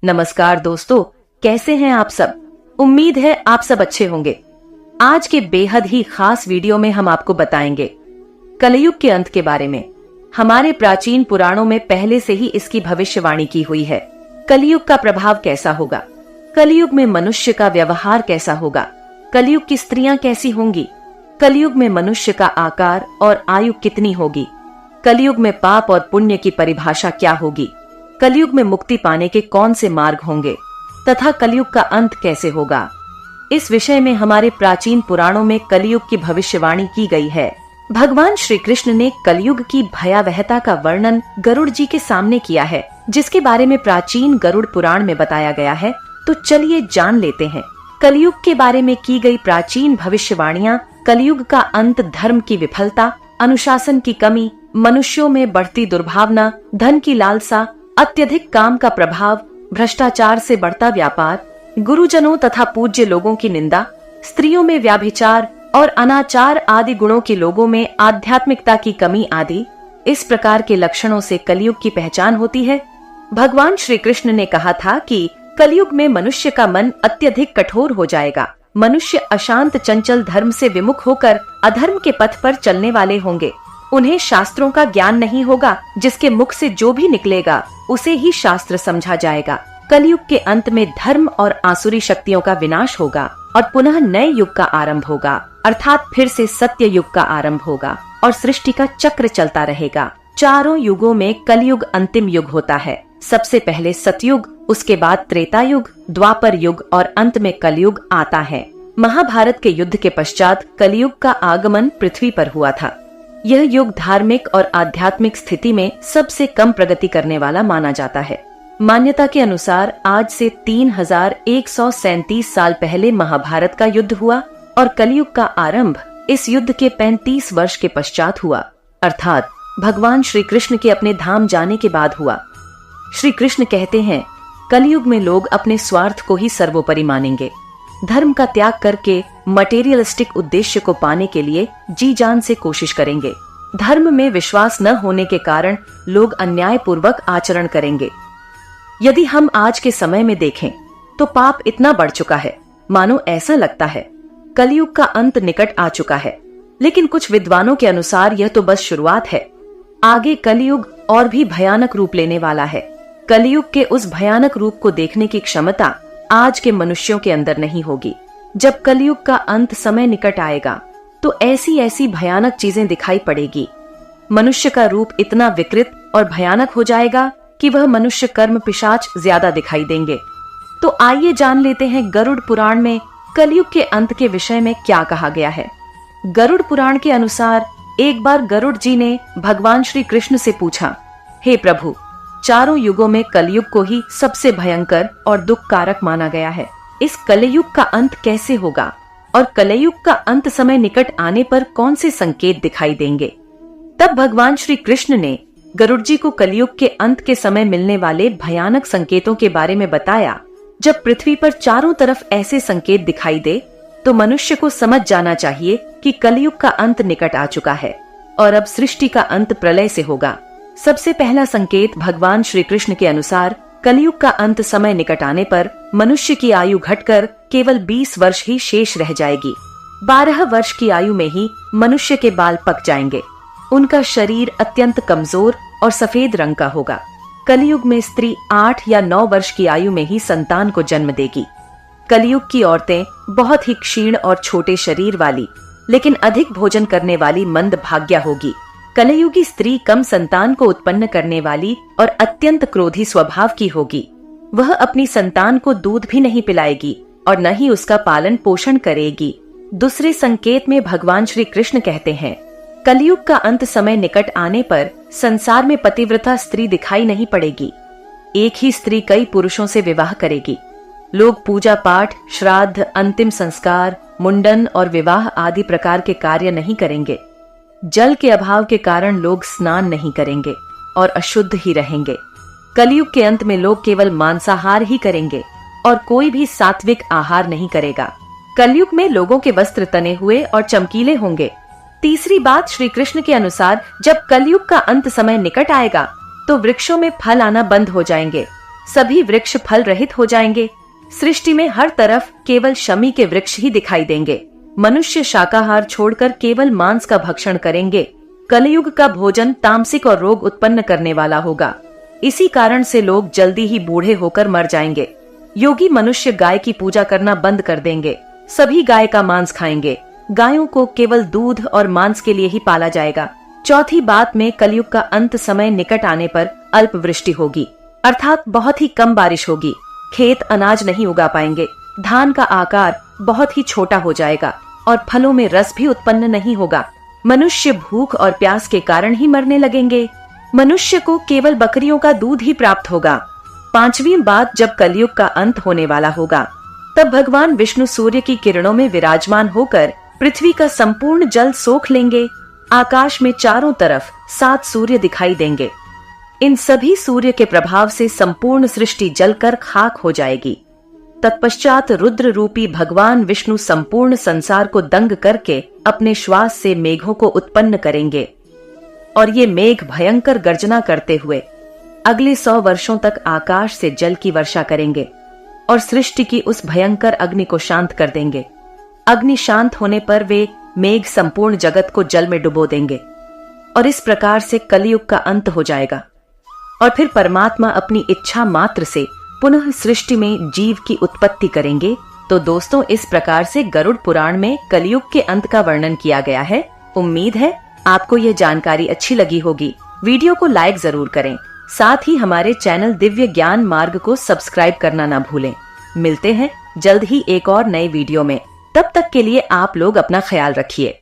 नमस्कार दोस्तों, कैसे हैं आप सब। उम्मीद है आप सब अच्छे होंगे। आज के बेहद ही खास वीडियो में हम आपको बताएंगे कलयुग के अंत के बारे में। हमारे प्राचीन पुराणों में पहले से ही इसकी भविष्यवाणी की हुई है। कलयुग का प्रभाव कैसा होगा, कलयुग में मनुष्य का व्यवहार कैसा होगा, कलयुग की स्त्रियां कैसी होंगी, कलयुग में मनुष्य का आकार और आयु कितनी होगी, कलयुग में पाप और पुण्य की परिभाषा क्या होगी, कलयुग में मुक्ति पाने के कौन से मार्ग होंगे तथा कलयुग का अंत कैसे होगा। इस विषय में हमारे प्राचीन पुराणों में कलयुग की भविष्यवाणी की गई है। भगवान श्री कृष्ण ने कलयुग की भयावहता का वर्णन गरुड़ जी के सामने किया है, जिसके बारे में प्राचीन गरुड़ पुराण में बताया गया है। तो चलिए जान लेते हैं कलयुग के बारे में की गई प्राचीन भविष्यवाणियां। कलयुग का अंत धर्म की विफलता, अनुशासन की कमी, मनुष्यों में बढ़ती दुर्भावना, धन की लालसा, अत्यधिक काम का प्रभाव, भ्रष्टाचार से बढ़ता व्यापार, गुरुजनों तथा पूज्य लोगों की निंदा, स्त्रियों में व्याभिचार और अनाचार आदि गुणों के लोगों में आध्यात्मिकता की कमी आदि इस प्रकार के लक्षणों से कलयुग की पहचान होती है। भगवान श्री कृष्ण ने कहा था कि कलयुग में मनुष्य का मन अत्यधिक कठोर हो जाएगा। मनुष्य अशांत चंचल धर्म से विमुख होकर अधर्म के पथ पर चलने वाले होंगे। उन्हें शास्त्रों का ज्ञान नहीं होगा, जिसके मुख से जो भी निकलेगा उसे ही शास्त्र समझा जाएगा। कलयुग के अंत में धर्म और आसुरी शक्तियों का विनाश होगा और पुनः नए युग का आरंभ होगा, अर्थात फिर से सत्य युग का आरंभ होगा और सृष्टि का चक्र चलता रहेगा। चारों युगों में कलयुग अंतिम युग होता है। सबसे पहले सतयुग, उसके बाद त्रेता युग, द्वापर युग और अंत में कलयुग आता है। महाभारत के युद्ध के पश्चात कलयुग का आगमन पृथ्वी पर हुआ था। यह युग धार्मिक और आध्यात्मिक स्थिति में सबसे कम प्रगति करने वाला माना जाता है। मान्यता के अनुसार आज से 3137 साल पहले महाभारत का युद्ध हुआ और कलयुग का आरंभ इस युद्ध के 35 वर्ष के पश्चात हुआ, अर्थात भगवान श्री कृष्ण के अपने धाम जाने के बाद हुआ। श्री कृष्ण कहते हैं, कलयुग में लोग अपने स्वार्थ को ही सर्वोपरि मानेंगे। धर्म का त्याग करके मटेरियलिस्टिक उद्देश्य को पाने के लिए जी जान से कोशिश करेंगे। धर्म में विश्वास न होने के कारण लोग अन्यायपूर्वक आचरण करेंगे। यदि हम आज के समय में देखें तो पाप इतना बढ़ चुका है, मानो ऐसा लगता है कलयुग का अंत निकट आ चुका है। लेकिन कुछ विद्वानों के अनुसार यह तो बस शुरुआत है। आगे कलयुग और भी भयानक रूप लेने वाला है। कलयुग के उस भयानक रूप को देखने की क्षमता आज के मनुष्यों के अंदर नहीं होगी। जब कलयुग का अंत समय निकट आएगा तो ऐसी ऐसी भयानक चीजें दिखाई पड़ेगी। मनुष्य का रूप इतना विकृत और भयानक हो जाएगा कि वह मनुष्य कर्म पिशाच ज्यादा दिखाई देंगे। तो आइए जान लेते हैं गरुड़ पुराण में कलयुग के अंत के विषय में क्या कहा गया है। गरुड़ पुराण के अनुसार एक बार गरुड़ जी ने भगवान श्री कृष्ण से पूछा, हे प्रभु, चारों युगों में कलयुग को ही सबसे भयंकर और दुख कारक माना गया है। इस कलयुग का अंत कैसे होगा और कलयुग का अंत समय निकट आने पर कौन से संकेत दिखाई देंगे। तब भगवान श्री कृष्ण ने गरुड़ जी को कलयुग के अंत के समय मिलने वाले भयानक संकेतों के बारे में बताया। जब पृथ्वी पर चारों तरफ ऐसे संकेत दिखाई दे तो मनुष्य को समझ जाना चाहिए कि कलयुग का अंत निकट आ चुका है और अब सृष्टि का अंत प्रलय से होगा। सबसे पहला संकेत भगवान श्री कृष्ण के अनुसार कलयुग का अंत समय निकट आने पर मनुष्य की आयु घटकर केवल 20 वर्ष ही शेष रह जाएगी। 12 वर्ष की आयु में ही मनुष्य के बाल पक जाएंगे। उनका शरीर अत्यंत कमजोर और सफेद रंग का होगा। कलयुग में स्त्री 8 या 9 वर्ष की आयु में ही संतान को जन्म देगी। कलयुग की औरतें बहुत ही क्षीण और छोटे शरीर वाली लेकिन अधिक भोजन करने वाली मंद भाग्या होगी। कलयुगी स्त्री कम संतान को उत्पन्न करने वाली और अत्यंत क्रोधी स्वभाव की होगी। वह अपनी संतान को दूध भी नहीं पिलाएगी और न ही उसका पालन पोषण करेगी। दूसरे संकेत में भगवान श्री कृष्ण कहते हैं, कलयुग का अंत समय निकट आने पर संसार में पतिव्रता स्त्री दिखाई नहीं पड़ेगी। एक ही स्त्री कई पुरुषों से विवाह करेगी। लोग पूजा पाठ, श्राद्ध, अंतिम संस्कार, मुंडन और विवाह आदि प्रकार के कार्य नहीं करेंगे। जल के अभाव के कारण लोग स्नान नहीं करेंगे और अशुद्ध ही रहेंगे। कलयुग के अंत में लोग केवल मांसाहार ही करेंगे और कोई भी सात्विक आहार नहीं करेगा। कलयुग में लोगों के वस्त्र तने हुए और चमकीले होंगे। तीसरी बात, श्री कृष्ण के अनुसार जब कलयुग का अंत समय निकट आएगा तो वृक्षों में फल आना बंद हो जाएंगे। सभी वृक्ष फल रहित हो जाएंगे। सृष्टि में हर तरफ केवल शमी के वृक्ष ही दिखाई देंगे। मनुष्य शाकाहार छोड़कर केवल मांस का भक्षण करेंगे। कलयुग का भोजन तामसिक और रोग उत्पन्न करने वाला होगा। इसी कारण से लोग जल्दी ही बूढ़े होकर मर जाएंगे। योगी मनुष्य गाय की पूजा करना बंद कर देंगे। सभी गाय का मांस खाएंगे। गायों को केवल दूध और मांस के लिए ही पाला जाएगा। चौथी बात में कलयुग का अंत समय निकट आने पर अल्प वृष्टि होगी, अर्थात बहुत ही कम बारिश होगी। खेत अनाज नहीं उगा पाएंगे। धान का आकार बहुत ही छोटा हो जाएगा और फलों में रस भी उत्पन्न नहीं होगा। मनुष्य भूख और प्यास के कारण ही मरने लगेंगे। मनुष्य को केवल बकरियों का दूध ही प्राप्त होगा। पांचवी बात, जब कलयुग का अंत होने वाला होगा तब भगवान विष्णु सूर्य की किरणों में विराजमान होकर पृथ्वी का संपूर्ण जल सोख लेंगे। आकाश में चारों तरफ 7 सूर्य दिखाई देंगे। इन सभी सूर्य के प्रभाव से संपूर्ण सृष्टि जलकर खाक हो जाएगी। तत्पश्चात रुद्र रूपी भगवान विष्णु संपूर्ण संसार को दंग करके अपने श्वास से मेघों को उत्पन्न करेंगे और ये मेघ भयंकर गर्जना करते हुए अगले 100 वर्षों तक आकाश से जल की वर्षा करेंगे और सृष्टि की उस भयंकर अग्नि को शांत कर देंगे। अग्नि शांत होने पर वे मेघ संपूर्ण जगत को जल में डुबो देंगे और इस प्रकार से कलयुग का अंत हो जाएगा। और फिर परमात्मा अपनी इच्छा मात्र से पुनः सृष्टि में जीव की उत्पत्ति करेंगे। तो दोस्तों, इस प्रकार से गरुड़ पुराण में कलयुग के अंत का वर्णन किया गया है। उम्मीद है आपको यह जानकारी अच्छी लगी होगी। वीडियो को लाइक जरूर करें। साथ ही हमारे चैनल दिव्य ज्ञान मार्ग को सब्सक्राइब करना ना भूलें। मिलते हैं जल्द ही एक और नए वीडियो में। तब तक के लिए आप लोग अपना ख्याल रखिए।